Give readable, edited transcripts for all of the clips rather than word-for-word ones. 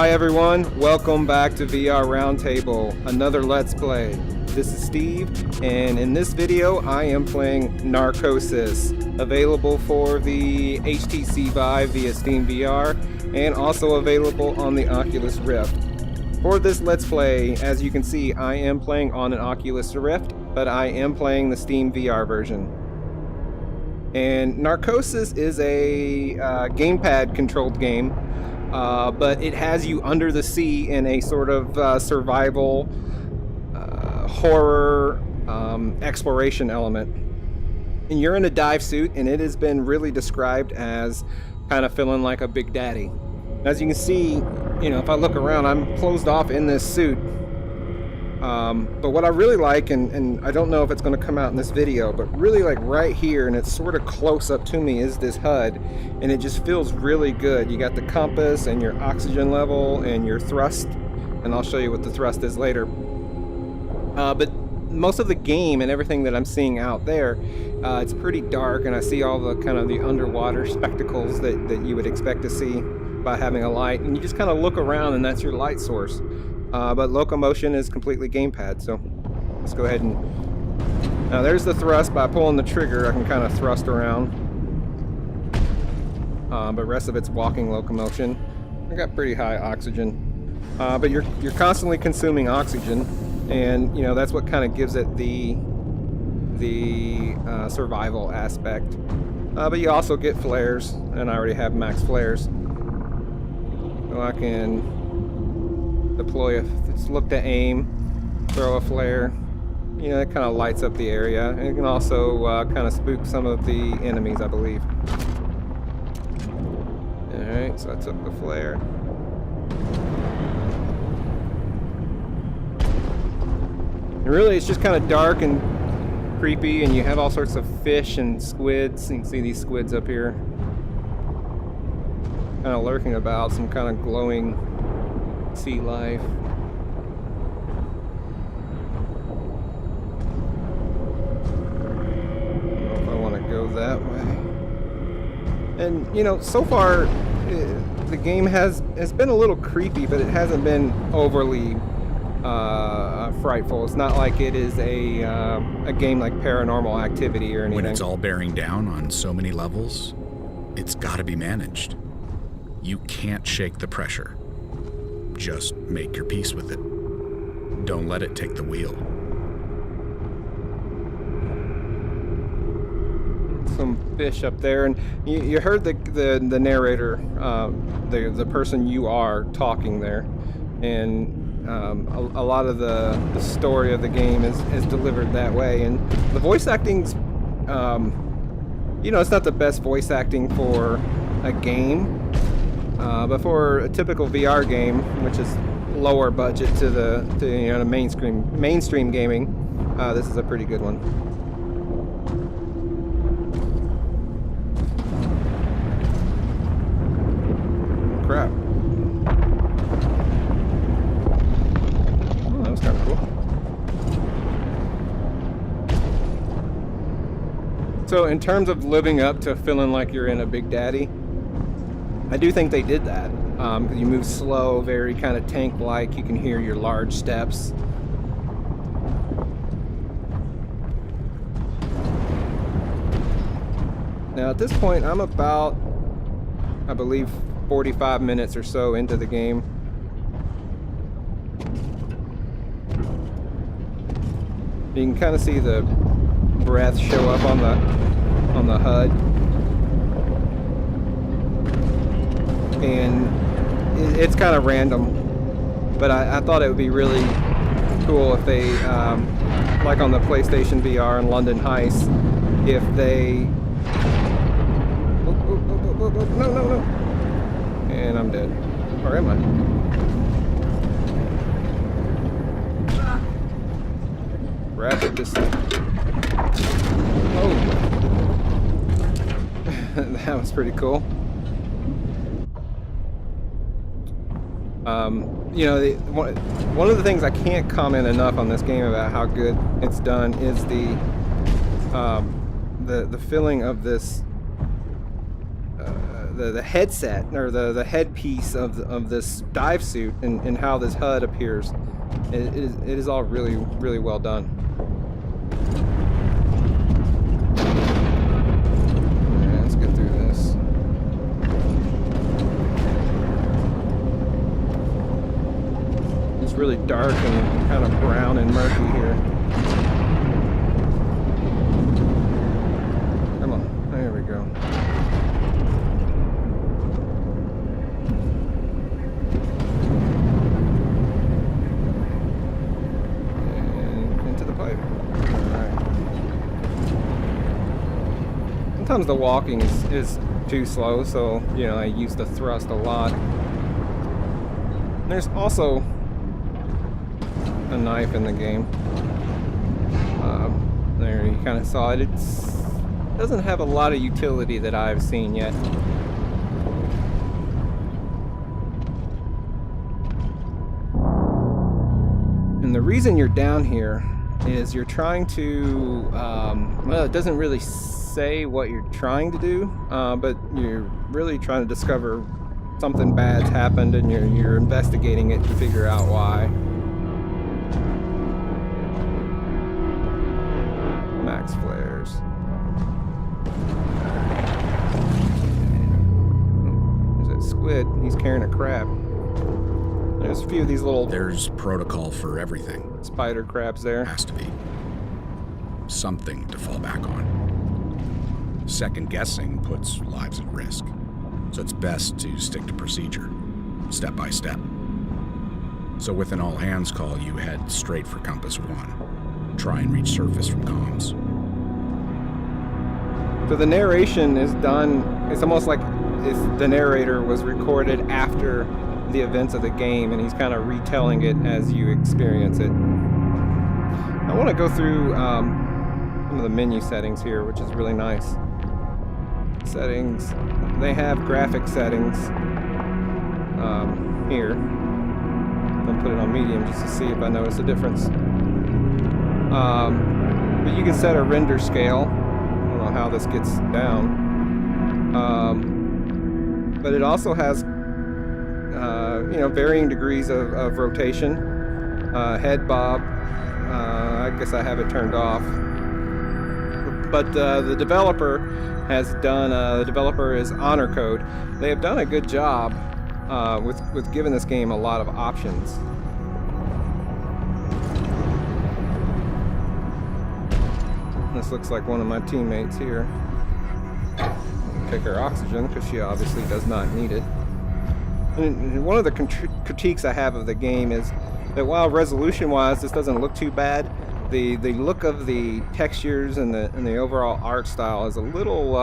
Hi everyone, welcome back to VR Roundtable, another Let's Play. This is Steve, and in this video I am playing Narcosis, available for the HTC Vive via Steam VR, and also available on the Oculus Rift. For this Let's Play, as you can see, I am playing on an Oculus Rift, but I am playing the Steam VR version. And Narcosis is a gamepad controlled game. But it has you under the sea in a sort of survival horror exploration element. And you're in a dive suit, and it has been really described as kind of feeling like a big daddy. As you can see, you know, if I look around, I'm closed off in this suit. But what I really like, and I don't know if it's going to come out in this video, but really like right here, and it's sort of close up to me, is this HUD, and it just feels really good. You got the compass and your oxygen level and your thrust, and I'll show you what the thrust is later. But most of the game and everything that I'm seeing out there, it's pretty dark, and I see all the kind of the underwater spectacles that you would expect to see by having a light, and you just kind of look around and that's your light source. But locomotion is completely gamepad, so let's go ahead and... Now there's the thrust. By pulling the trigger I can kind of thrust around. But the rest of it's walking locomotion. I got pretty high oxygen. But you're constantly consuming oxygen, and you know that's what kind of gives it the survival aspect. But you also get flares, and I already have max flares. So I can deploy just look to aim, throw a flare. You know, it kind of lights up the area, and it can also kind of spook some of the enemies, I believe. Alright, so I took the flare. And really it's just kind of dark and creepy, and you have all sorts of fish and squids. You can see these squids up here kind of lurking about, some kind of glowing sea life. I don't know if I want to go that way. And you know, so far the game has been a little creepy, but it hasn't been overly frightful. It's not like it is a game like Paranormal Activity or anything. When it's all bearing down on so many levels, it's got to be managed. You can't shake the pressure. Just make your peace with it. Don't let it take the wheel. Some fish up there, and you heard the narrator, the person you are talking there, and a lot of the story of the game is delivered that way. And the voice acting's, you know, it's not the best voice acting for a game. But for a typical VR game, which is lower budget to you know, the mainstream gaming, this is a pretty good one. Crap. Oh, that was kind of cool. So in terms of living up to feeling like you're in a big daddy, I do think they did that. You move slow, very kind of tank-like. You can hear your large steps. Now at this point, I'm about, I believe, 45 minutes or so into the game. You can kind of see the breath show up on the HUD. And it's kind of random, but I thought it would be really cool if they, like on the PlayStation VR and London Heist, if they... No. And I'm dead. Or am I? Rapid descent. Oh! That was pretty cool. You know, one of the things I can't comment enough on this game about how good it's done is the feeling of this the headset or the headpiece of this dive suit and how this HUD appears. It is all really, really well done. Yeah, let's get through this. It's really dark and kind of brown and murky here. Come on, there we go. And into the pipe. Alright. Sometimes the walking is too slow, so, you know, I use the thrust a lot. There's also a knife in the game. There, you kind of saw it. It doesn't have a lot of utility that I've seen yet. And the reason you're down here is you're trying to, well, it doesn't really say what you're trying to do, but you're really trying to discover something bad's happened, and you're investigating it to figure out why. Max flares. There's that squid. He's carrying a crab. There's a few of these little... There's protocol for everything. Spider crabs there. Has to be. Something to fall back on. Second guessing puts lives at risk. So it's best to stick to procedure, step by step. So with an all-hands call, you head straight for Compass 1. Try and reach surface from comms. So the narration is done, it's almost like the narrator was recorded after the events of the game, and he's kind of retelling it as you experience it. I want to go through some of the menu settings here, which is really nice. Settings, they have graphic settings here. I'll put it on medium just to see if I notice a difference. But you can set a render scale. I don't know how this gets down. But it also has you know, varying degrees of rotation. Head bob, I guess I have it turned off. But the developer has done, the developer is Honor Code. They have done a good job with giving this game a lot of options. This looks like one of my teammates here. Take her oxygen because she obviously does not need it. And one of the critiques I have of the game is that while resolution-wise this doesn't look too bad, the look of the textures and the overall art style is a little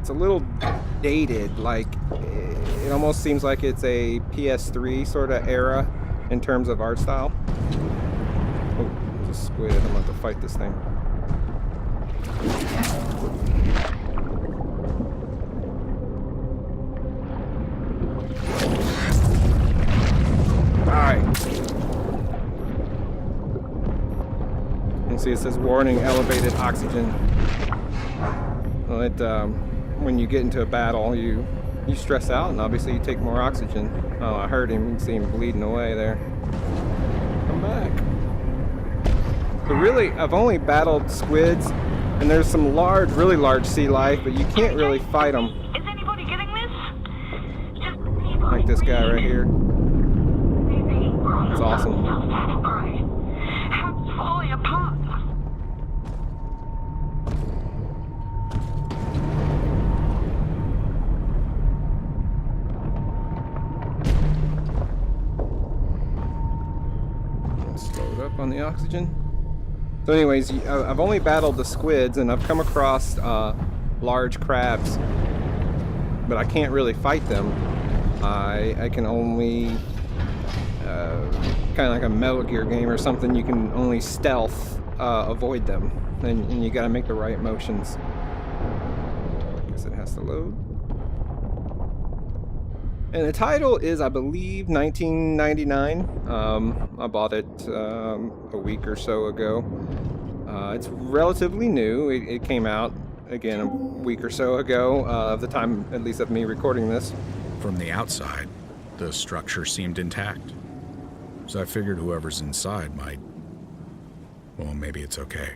it's a little dated. Like it almost seems like it's a PS3 sort of era in terms of art style. Oh, there's a squid. I'm about to fight this thing. See, it says warning, elevated oxygen. Well, it when you get into a battle, you stress out, and obviously you take more oxygen. Oh, I heard him. You can see him bleeding away there. Come back. But really, I've only battled squids, and there's some large, really large sea life, but you can't really fight them. Is anybody getting this? Just like this guy right here. It's awesome. It's falling apart. Load up on the oxygen. So anyways, I've only battled the squids, and I've come across large crabs, but I can't really fight them. I can only kind of like a Metal Gear game or something, you can only stealth avoid them, and you gotta make the right motions. I guess it has to load. And the title is, I believe, 1999. I bought it a week or so ago. It's relatively new. It came out again, a week or so ago, of the time, at least of me recording this. From the outside, the structure seemed intact. So I figured whoever's inside might... Well, maybe it's okay.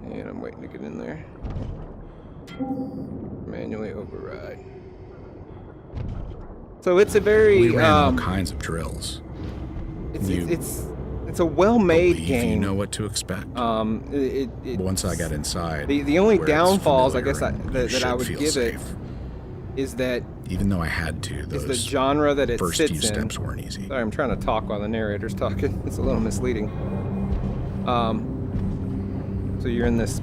And I'm waiting to get in there. Manually override. So it's a very... We ran all kinds of drills. It's a well-made game. You know what to expect. Once I got inside, the only downfalls, I guess, familiar that I would feel give safe. it is that even though I had to, is those the genre that it first sits few in. steps weren't easy. Sorry, I'm trying to talk while the narrator's talking. It's a little misleading. So you're in this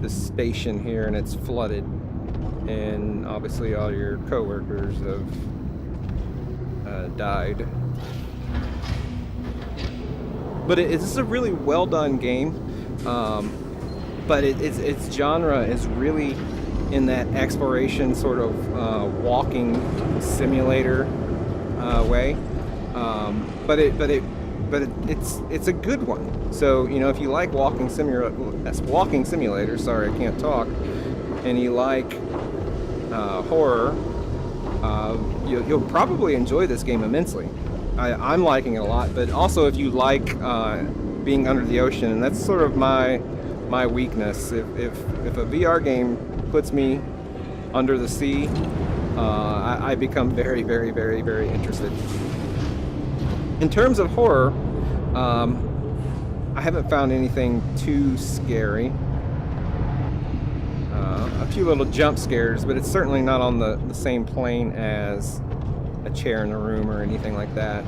station here, and it's flooded, and obviously all your coworkers have died. But it's a really well done game. But its genre is really in that exploration sort of walking simulator way. But it's a good one. So if you like walking simulators, sorry, I can't talk, and you like horror, you'll probably enjoy this game immensely. I'm liking it a lot, but also if you like being under the ocean, and that's sort of my weakness. If a VR game puts me under the sea, I become very, very, very, very interested. In terms of horror, I haven't found anything too scary. A few little jump scares, but it's certainly not on the same plane as a chair in a room or anything like that.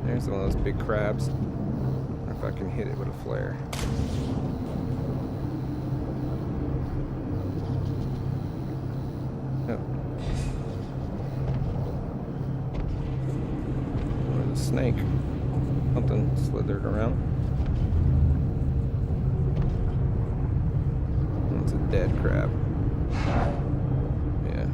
There's one of those big crabs. I wonder if I can hit it with a flare. Oh. There's a snake. Something slithered around. It's a dead crab. Yeah.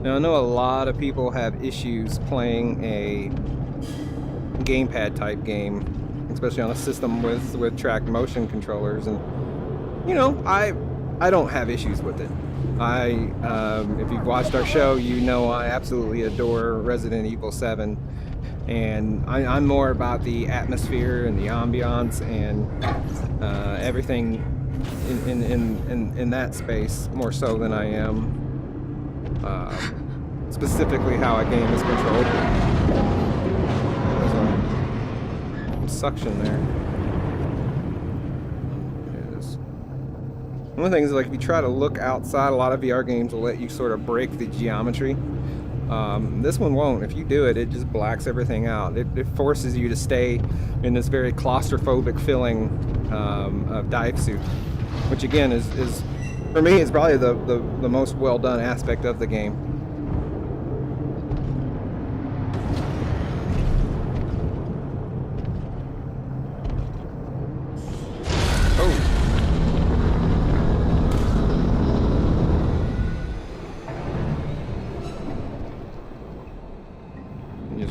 Now I know a lot of people have issues playing a gamepad type game, especially on a system with tracked motion controllers, and I don't have issues with it. If you've watched our show, I absolutely adore Resident Evil 7, and I'm more about the atmosphere and the ambiance and everything in that space more so than I am specifically how a game is controlled. There's some suction there. There it is. One of the things is, like, if you try to look outside, a lot of VR games will let you sort of break the geometry. This one won't. If you do it, it just blacks everything out. It forces you to stay in this very claustrophobic feeling of dive suit, which again is for me is probably the most well done aspect of the game.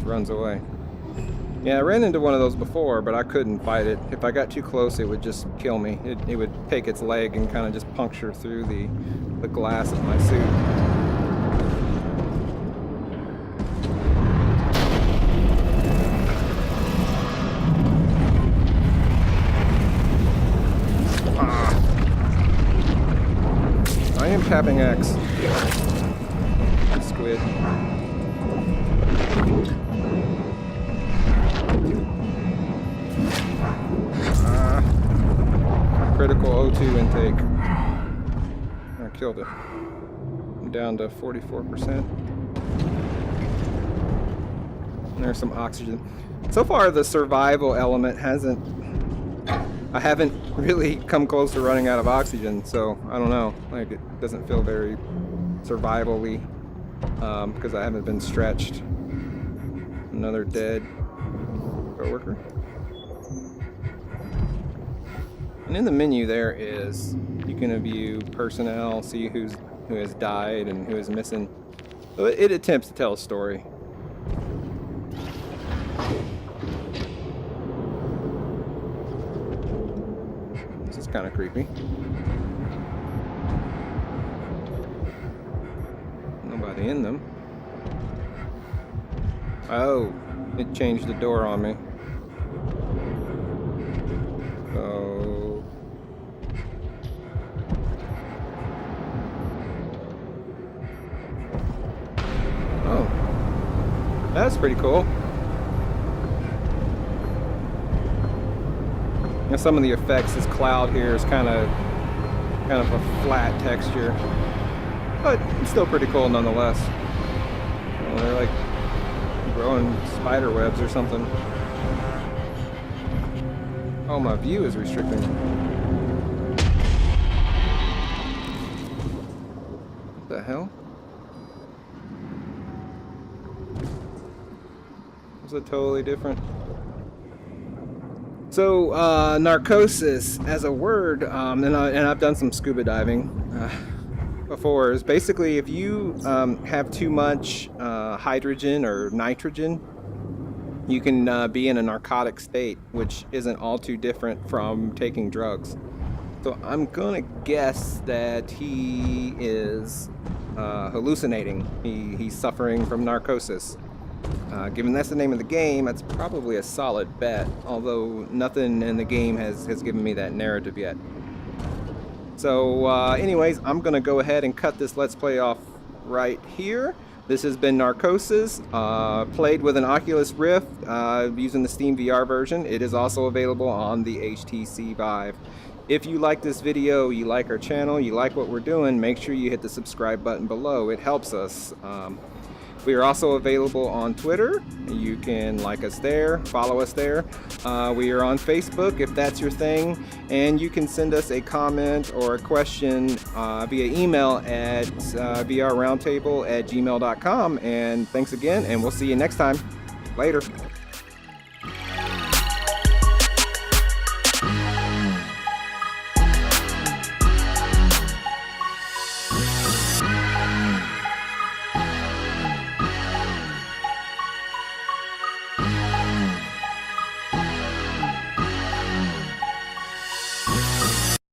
Runs away. Yeah, I ran into one of those before, but I couldn't fight it. If I got too close, it would just kill me. It would take its leg and kind of just puncture through the glass of my suit. I am tapping X. Squid. Critical O2 intake. I killed it. I'm down to 44%. And there's some oxygen. So far, the survival element I haven't really come close to running out of oxygen, so I don't know. Like, it doesn't feel very survival-y because I haven't been stretched. Another dead coworker. And in the menu there is, you can view personnel, see who has died and who is missing. So it attempts to tell a story. This is kind of creepy. Nobody in them. Oh, it changed the door on me. So... oh. That's pretty cool. Now some of the effects, this cloud here is kind of a flat texture. But it's still pretty cool nonetheless. Oh, they're like growing spider webs or something. Oh, my view is restricting. What the hell? Is it totally different? So, narcosis as a word, and I've done some scuba diving before, is basically if you have too much hydrogen or nitrogen, you can be in a narcotic state, which isn't all too different from taking drugs. So I'm gonna guess that he is hallucinating. He's suffering from narcosis. Given that's the name of the game, that's probably a solid bet, although nothing in the game has given me that narrative yet. So anyways, I'm gonna go ahead and cut this Let's Play off right here. This has been Narcosis, played with an Oculus Rift using the Steam VR version. It is also available on the HTC Vive. If you like this video, you like our channel, you like what we're doing, make sure you hit the subscribe button below. It helps us. We are also available on Twitter. You can like us there, follow us there. We are on Facebook if that's your thing. And you can send us a comment or a question via email at vrroundtable@gmail.com. And thanks again, and we'll see you next time. Later.